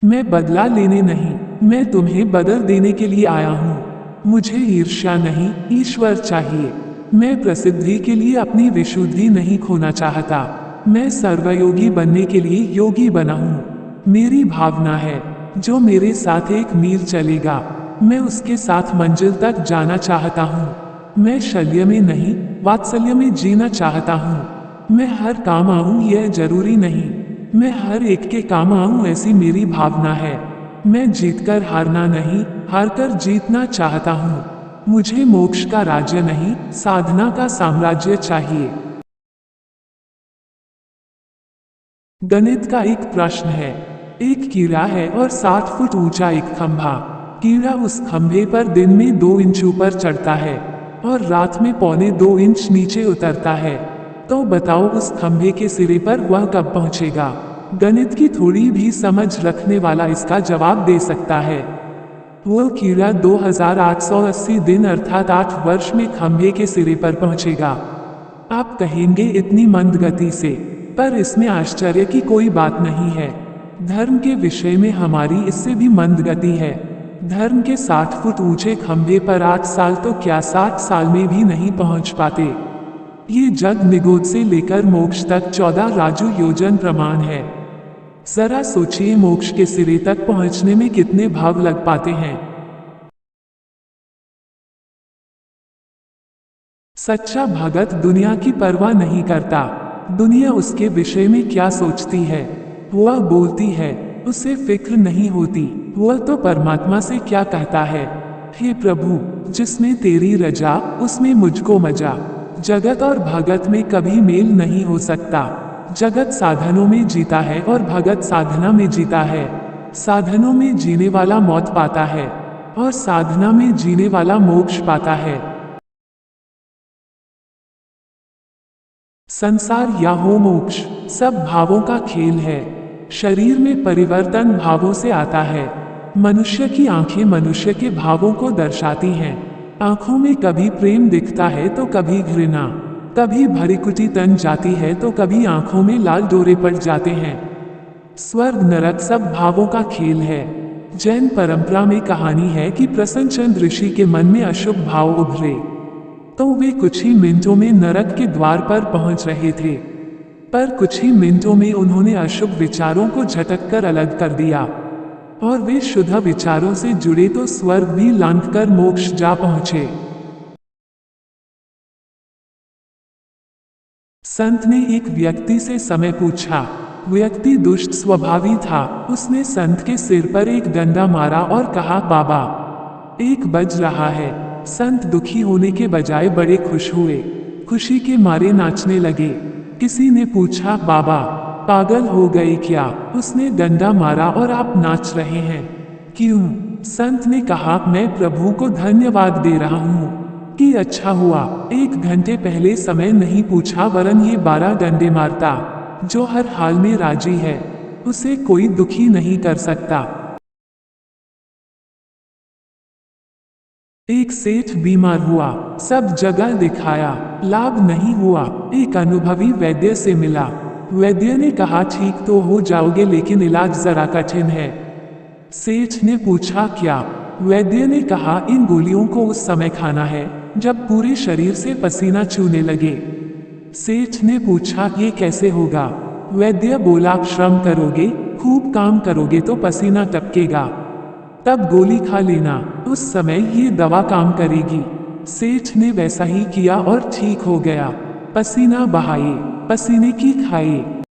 मैं बदला लेने नहीं, मैं तुम्हें बदल देने के लिए आया हूँ। मुझे ईर्ष्या नहीं, ईश्वर चाहिए। मैं प्रसिद्धि के लिए अपनी विशुद्धि नहीं खोना चाहता। मैं सर्वयोगी बनने के लिए योगी बना हूँ। मेरी भावना है, जो मेरे साथ एक मील चलेगा, मैं उसके साथ मंजिल तक जाना चाहता हूँ। मैं शल्य में नहीं, वात्सल्य में जीना चाहता हूँ। मैं हर काम आऊँ यह जरूरी नहीं, मैं हर एक के काम आऊँ ऐसी मेरी भावना है। मैं जीतकर हारना नहीं, हारकर जीतना चाहता हूँ। मुझे मोक्ष का राज्य नहीं, साधना का साम्राज्य चाहिए। गणित का एक प्रश्न है। एक कीड़ा है और 60 फुट ऊंचा एक खंभा। कीड़ा उस खंभे पर दिन में 2 इंच ऊपर चढ़ता है और रात में 1.25 इंच नीचे उतरता है। तो बताओ उस खंभे के सिरे पर वह कब पहुंचेगा? गणित की थोड़ी भी समझ रखने वाला इसका जवाब दे सकता है। वह कीड़ा 2880 दिन अर्थात 8 वर्ष में खंभे के सिरे पर पहुंचेगा। आप कहेंगे इतनी मंद गति से, पर इसमें आश्चर्य की कोई बात नहीं है। धर्म के विषय में हमारी इससे भी मंद गति है। धर्म के 60 फुट ऊंचे खंभे पर 8 साल तो क्या 60 साल में भी नहीं पहुंच पाते। ये जग निगोद से लेकर मोक्ष तक 14 राजू योजन प्रमाण है। जरा सोचिए मोक्ष के सिरे तक पहुंचने में कितने भाव लग पाते हैं। सच्चा भगत दुनिया की परवाह नहीं करता। दुनिया उसके विषय में क्या सोचती है, वह बोलती है, उसे फिक्र नहीं होती। वह तो परमात्मा से क्या कहता है, हे प्रभु, जिसमें तेरी रजा उसमें मुझको मजा। जगत और भगत में कभी मेल नहीं हो सकता। जगत साधनों में जीता है और भगत साधना में जीता है। साधनों में जीने वाला मौत पाता है और साधना में जीने वाला मोक्ष पाता है। संसार या हो मोक्ष, सब भावों का खेल है। शरीर में परिवर्तन भावों से आता है। मनुष्य की आंखें मनुष्य के भावों को दर्शाती हैं। आंखों में कभी प्रेम दिखता है तो कभी घृणा, कभी भरिकुटी तन जाती है तो कभी आंखों में लाल डोरे पड़ जाते हैं। स्वर्ग नरक सब भावों का खेल है। जैन परंपरा में कहानी है कि प्रसन्नचंद ऋषि के मन में अशुभ भाव उभरे, तो वे कुछ ही मिनटों में नरक के द्वार पर पहुंच रहे थे। पर कुछ ही मिनटों में उन्होंने अशुभ विचारों को झटक कर अलग कर दिया और वे शुद्ध विचारों से जुड़े तो स्वर्ग भी लांघकर मोक्ष जा पहुंचे। संत ने एक व्यक्ति से समय पूछा। व्यक्ति दुष्ट स्वभावी था। उसने संत के सिर पर एक डंडा मारा और कहा, बाबा, 1 बज रहा है। संत दुखी होने के बजाय बड़े खुश हुए। खुशी के मारे नाचने लगे। किसी ने पूछा, बाबा, पागल हो गए क्या? उसने डंडा मारा और आप नाच रहे हैं, क्यों? संत ने कहा, मैं प्रभु को धन्यवाद दे रहा हूँ कि अच्छा हुआ 1 घंटे पहले समय नहीं पूछा, वरन ये 12 डंडे मारता। जो हर हाल में राजी है, उसे कोई दुखी नहीं कर सकता। एक सेठ बीमार हुआ, सब जगह दिखाया, लाभ नहीं हुआ। एक अनुभवी वैद्य से मिला। वैद्य ने कहा, ठीक तो हो जाओगे, लेकिन इलाज जरा कठिन है। सेठ ने पूछा, क्या? वैद्य ने कहा, इन गोलियों को उस समय खाना है जब पूरे शरीर से पसीना चूने लगे। सेठ ने पूछा, ये कैसे होगा? वैद्य बोला, श्रम करोगे, खूब काम करोगे तो पसीना टपकेगा, तब गोली खा लेना, उस समय ये दवा काम करेगी। सेठ ने वैसा ही किया और ठीक हो गया। पसीना बहाए, पसीने की खाए।